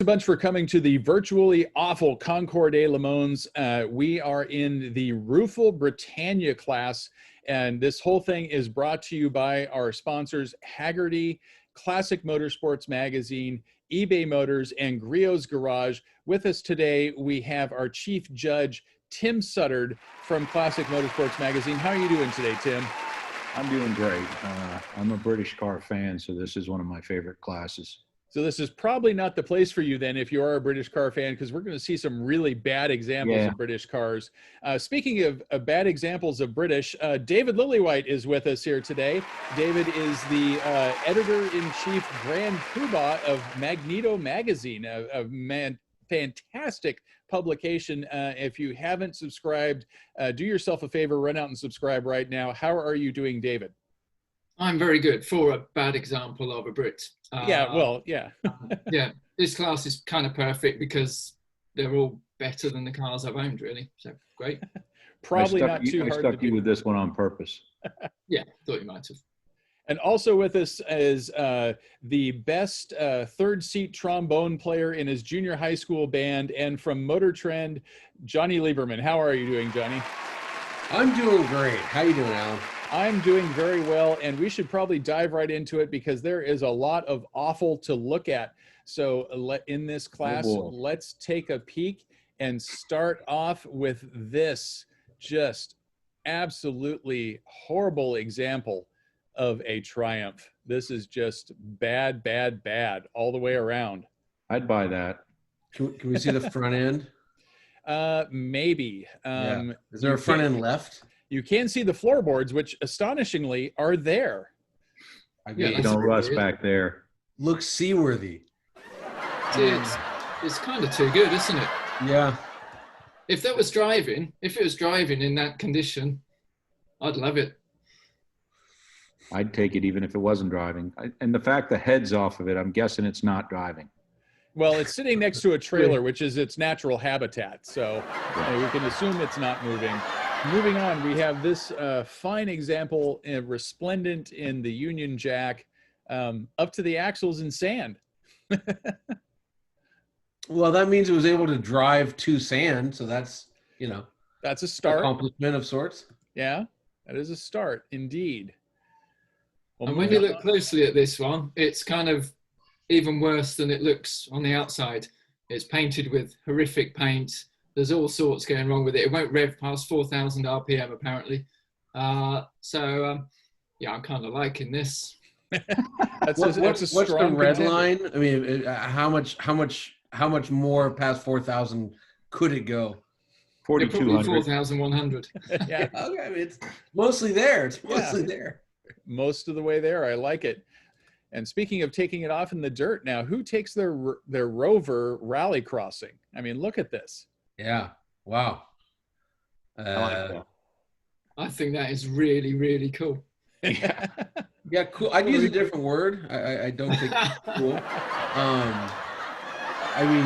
A bunch for coming to the Virtually Awful Concours des Le Mans. We are in the Rueful Britannia class, and this whole thing is brought to you by our sponsors, Haggerty, Classic Motorsports Magazine, eBay Motors, and Griot's Garage. With us today, we have our chief judge, Tim Suddard from Classic Motorsports Magazine. How are you doing today, Tim? I'm doing great. I'm a British car fan, so this is one of my favorite classes. So this is probably not the place for you then if you are a British car fan, because we're going to see some really bad examples of British cars. Speaking of bad examples of British, David Lillywhite is with us here today. David is the editor-in-chief Grand Poobah of Magneto magazine, a fantastic publication. If you haven't subscribed, do yourself a favor, run out and subscribe right now. How are you doing, David? I'm very good for a bad example of a Brit. Yeah. This class is kind of perfect because they're all better than the cars I've owned, really. So great. Probably not too hard to do. I stuck you with this one on purpose. Yeah, thought you might have. And also with us is the best third seat trombone player in his junior high school band, and from MotorTrend, Jonny Lieberman. How are you doing, Jonny? I'm doing great. How you doing, Alan? I'm doing very well, and we should probably dive right into it because there is a lot of awful to look at. So in this class, let's take a peek and start off with this just absolutely horrible example of a Triumph. This is just bad, bad, bad all the way around. I'd buy that. Can we see the front end? Maybe. Is there a front end left? You can see the floorboards, which astonishingly are there. Don't rust back there. Looks seaworthy. It's kind of too good, isn't it? Yeah. If it was driving in that condition, I'd love it. I'd take it even if it wasn't driving. And the fact the head's off of it, I'm guessing it's not driving. Well, it's sitting next to a trailer, which is its natural habitat. So we can assume it's not moving. Moving on, we have this fine example, resplendent in the Union Jack, up to the axles in sand. Well, that means it was able to drive to sand, so that's, that's a start. Accomplishment of sorts. Yeah, that is a start, indeed. Well, and when you look closely at this one, it's kind of even worse than it looks on the outside. It's painted with horrific paint. There's all sorts going wrong with it. It won't rev past 4,000 RPM apparently. I'm kind of liking this. What's the red line? I mean, how much more past 4,000 could it go? 4,200. 4,100. Yeah. Okay, I mean, it's mostly there. It's mostly there. Most of the way there. I like it. And speaking of taking it off in the dirt, now who takes their Rover rally crossing? I mean, look at this. Yeah. Wow. I like that. I think that is really, really cool. Yeah. Yeah, cool. I'd use a different word. I don't think cool. I mean,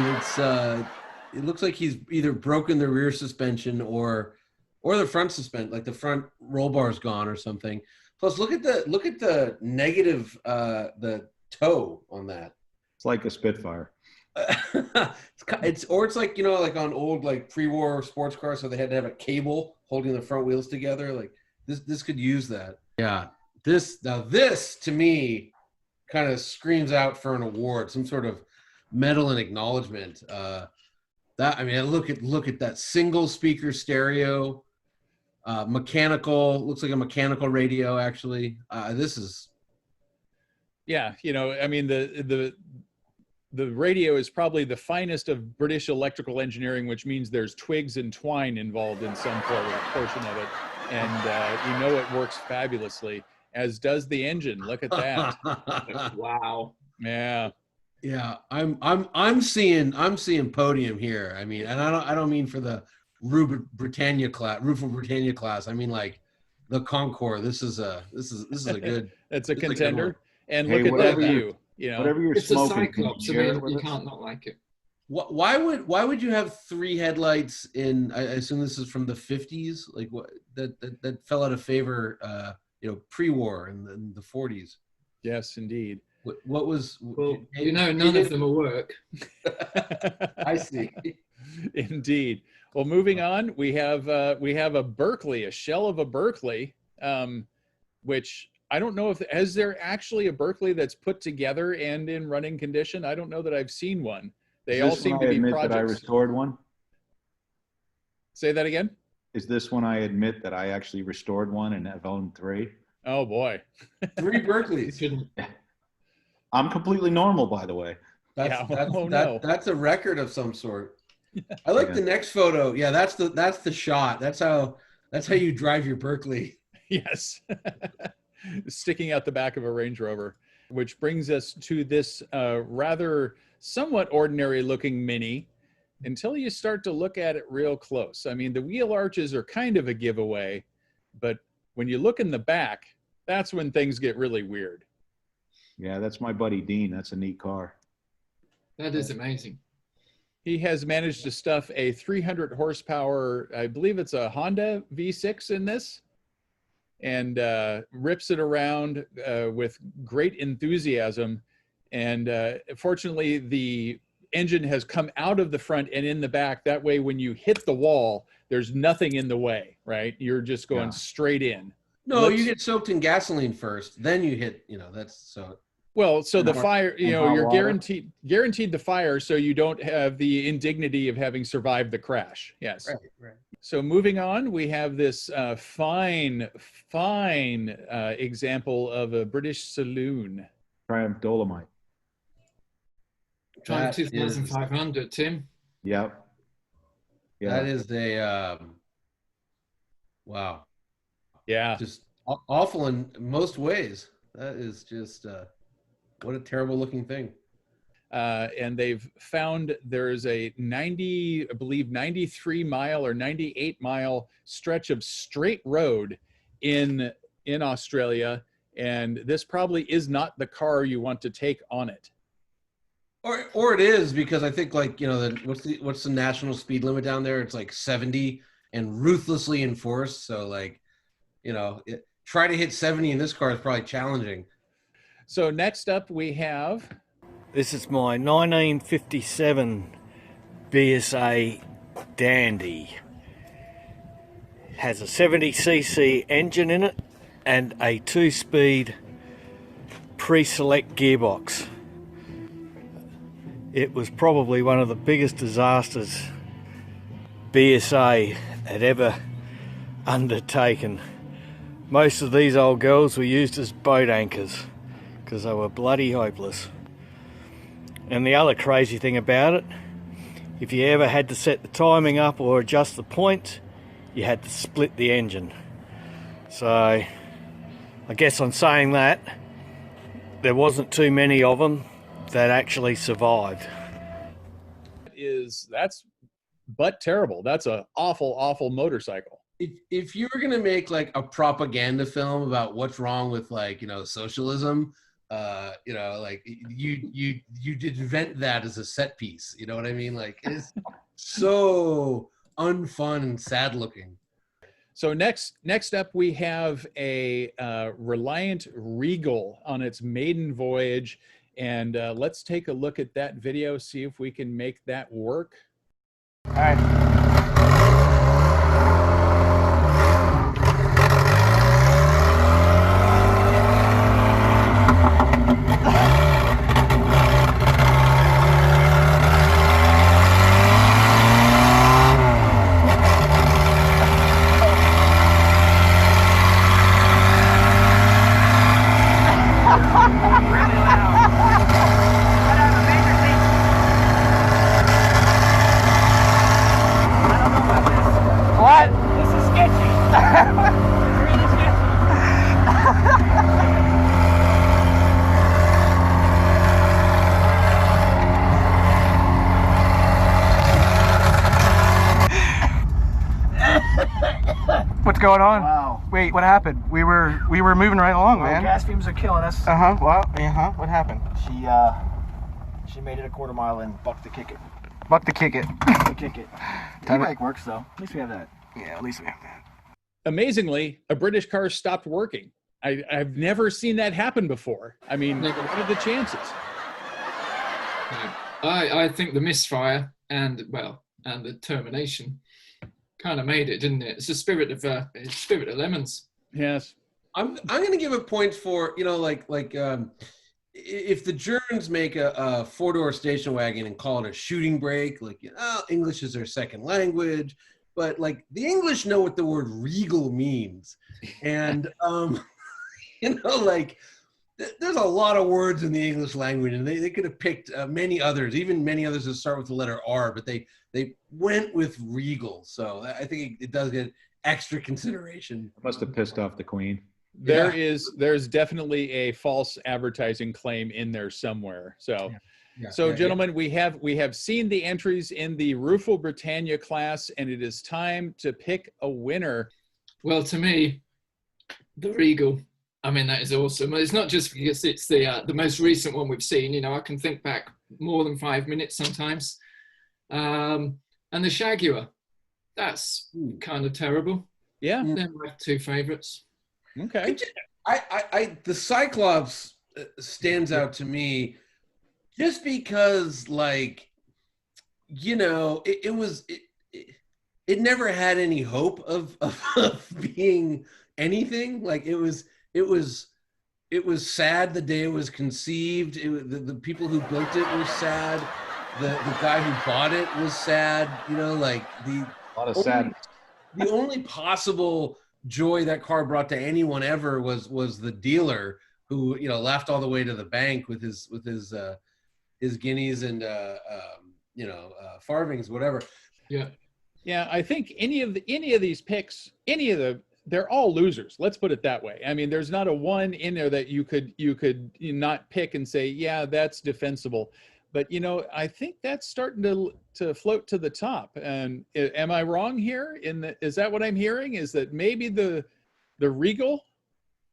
it looks like he's either broken the rear suspension or the front suspension, like the front roll bar is gone or something. Plus, look at the negative, the toe on that. It's like a Spitfire. It's like, like on old like pre-war sports cars, so they had to have a cable holding the front wheels together. Like this could use that. Yeah. This to me kind of screams out for an award, some sort of medal and acknowledgement. Look at that single speaker stereo, mechanical, looks like a mechanical radio actually. This is. Yeah, I mean the radio is probably the finest of British electrical engineering, which means there's twigs and twine involved in some portion of it. And it works fabulously, as does the engine. Look at that. Wow. Yeah. Yeah. I'm seeing podium here. I mean, and I don't mean for the Rueful Britannia class. I mean like the Concours. This is a good. It's a contender. And look at that view. Whatever you're it's smoking, a Cyclops. You can't not like it. Why would you have three headlights in? I assume this is from the 50s, like what that fell out of favor, pre-war in the 40s. Yes, indeed. What was? Well, you know, none of them will work. I see. Indeed. Well, moving on, we have a Berkeley, a shell of a Berkeley, which I don't know if is there actually a Berkeley that's put together and in running condition. I don't know that I've seen one. They all seem to be projects. That I restored one. Say that again. Is this one I admit that I actually restored one and have owned 3? Oh boy. 3 Berkeleys. I'm completely normal, by the way. That's a record of some sort. I like the next photo. Yeah, that's the shot. That's how you drive your Berkeley. Yes. Sticking out the back of a Range Rover, which brings us to this rather somewhat ordinary looking Mini until you start to look at it real close. I mean, the wheel arches are kind of a giveaway, but when you look in the back, that's when things get really weird. Yeah, that's my buddy Dean. That's a neat car. That is amazing. He has managed to stuff a 300 horsepower, I believe it's a Honda V6 in this, and rips it around with great enthusiasm. And fortunately, the engine has come out of the front and in the back. That way, when you hit the wall, there's nothing in the way, right? You're just going straight in. No, you get soaked in gasoline first, then you hit, that's so. Well, so the fire, you're guaranteed the fire, so you don't have the indignity of having survived the crash. Yes. Right. So moving on, we have this fine example of a British saloon. Triumph Dolomite. Triumph 2500, Tim. Yep. Yeah. That is a wow. Yeah. Just awful in most ways. That is just what a terrible looking thing. And they've found there's a 93 mile or 98 mile stretch of straight road in Australia. And this probably is not the car you want to take on it. Or it is, because I think what's the national speed limit down there? It's like 70 and ruthlessly enforced. So try to hit 70 in this car is probably challenging. So next up we have... This is my 1957 BSA Dandy. It has a 70cc engine in it and a 2-speed pre-select gearbox. It was probably one of the biggest disasters BSA had ever undertaken. Most of these old girls were used as boat anchors because they were bloody hopeless. And the other crazy thing about it, if you ever had to set the timing up or adjust the points, you had to split the engine. So I guess on saying that, there wasn't too many of them that actually survived. That's but terrible. That's an awful motorcycle. If you were going to make like a propaganda film about what's wrong with socialism, you'd invent that as a set piece. You know what I mean? Like, it's so unfun and sad looking. So next up we have a Reliant Regal on its maiden voyage, and let's take a look at that video, see if we can make that work. All right. What's going on? Wow. Wait, what happened? We were moving right along, man. Gas fumes are killing us. What happened? She made it a quarter mile and bucked the kick it. Buck the kick it. Kick it. E-brake works though. At least we have that. Yeah, at least we have that. Amazingly, a British car stopped working. I've never seen that happen before. I mean, Never. what are the chances? I think the misfire and the termination kind of made it, didn't it? It's the spirit of lemons. Yes. I'm going to give it points for, if the Germans make a four-door station wagon and call it a shooting brake, English is their second language, but like the English know what the word regal means. And, there's a lot of words in the English language, and they could have picked many others that start with the letter R, but they went with regal. So I think it does get extra consideration. Must have pissed off the Queen. There's definitely a false advertising claim in there somewhere. So, gentlemen, we have seen the entries in the Rueful Britannia class, and it is time to pick a winner. Well, to me, the Regal. I mean, that is awesome. It's not just because it's the most recent one we've seen. You know, I can think back more than 5 minutes sometimes. And the Shaguar, that's kind of terrible. Yeah, they're my two favorites. Okay. The Cyclops stands out to me just because, it never had any hope of being anything. Like it was sad the day it was conceived. The people who built it were sad. The guy who bought it was sad. A lot of sadness. The only possible joy that car brought to anyone ever was the dealer who laughed all the way to the bank with his guineas and farthings, whatever. Yeah, I think any of these picks, they're all losers. Let's put it that way. I mean, there's not a one in there that you could not pick and say, yeah, that's defensible. But I think that's starting to float to the top. And am I wrong here? Is that what I'm hearing? Is that maybe the Regal?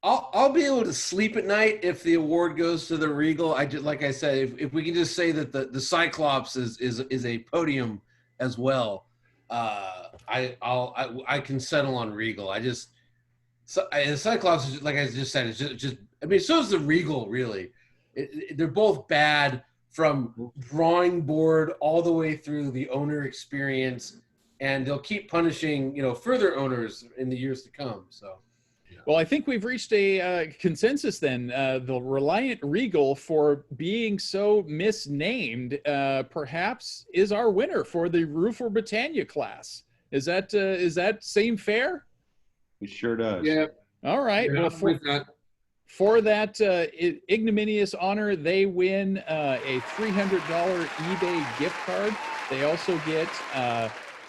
I'll be able to sleep at night if the award goes to the Regal. Like I said, if we can just say that the Cyclops is a podium as well. I can settle on Regal. The Cyclops, like I just said, it's just I mean, so is the Regal, really. They're both bad from drawing board all the way through the owner experience, and they'll keep punishing, further owners in the years to come. So, well, I think we've reached a consensus then. The Reliant Regal, for being so misnamed, perhaps is our winner for the Rueful Britannia class. Is that seem fair? It sure does. Yeah. All right. Yeah, well, for that ignominious honor, they win a $300 eBay gift card. They also get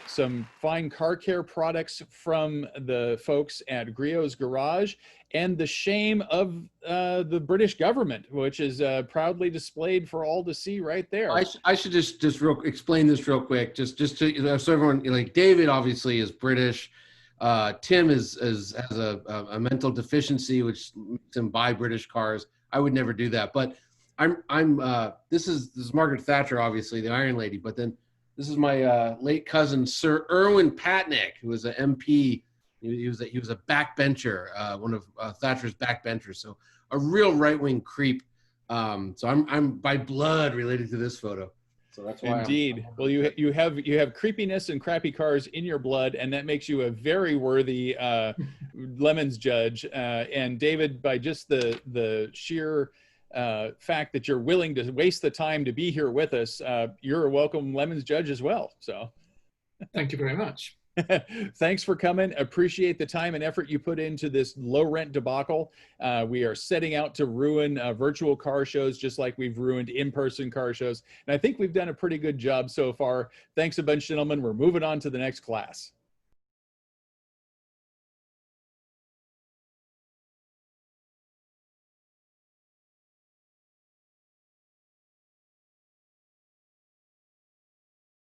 some fine car care products from the folks at Griot's Garage, and the shame of the British government, which is proudly displayed for all to see right there. I should just explain this real quick, just to so everyone, David obviously is British. Tim has a mental deficiency which makes him buy British cars. I would never do that, but this is Margaret Thatcher, obviously the Iron Lady, but then this is my late cousin Sir Irwin Patnick, who was an MP. He was a backbencher, one of Thatcher's backbenchers, so a real right-wing creep. So I'm by blood related to this photo. So that's why. Indeed. Well, you have creepiness and crappy cars in your blood, and that makes you a very worthy Lemons judge. And David, by just the sheer fact that you're willing to waste the time to be here with us, you're a welcome Lemons judge as well. So, thank you very much. Thanks for coming. Appreciate the time and effort you put into this low rent debacle. We are setting out to ruin virtual car shows just like we've ruined in-person car shows. And I think we've done a pretty good job so far. Thanks a bunch, gentlemen. We're moving on to the next class.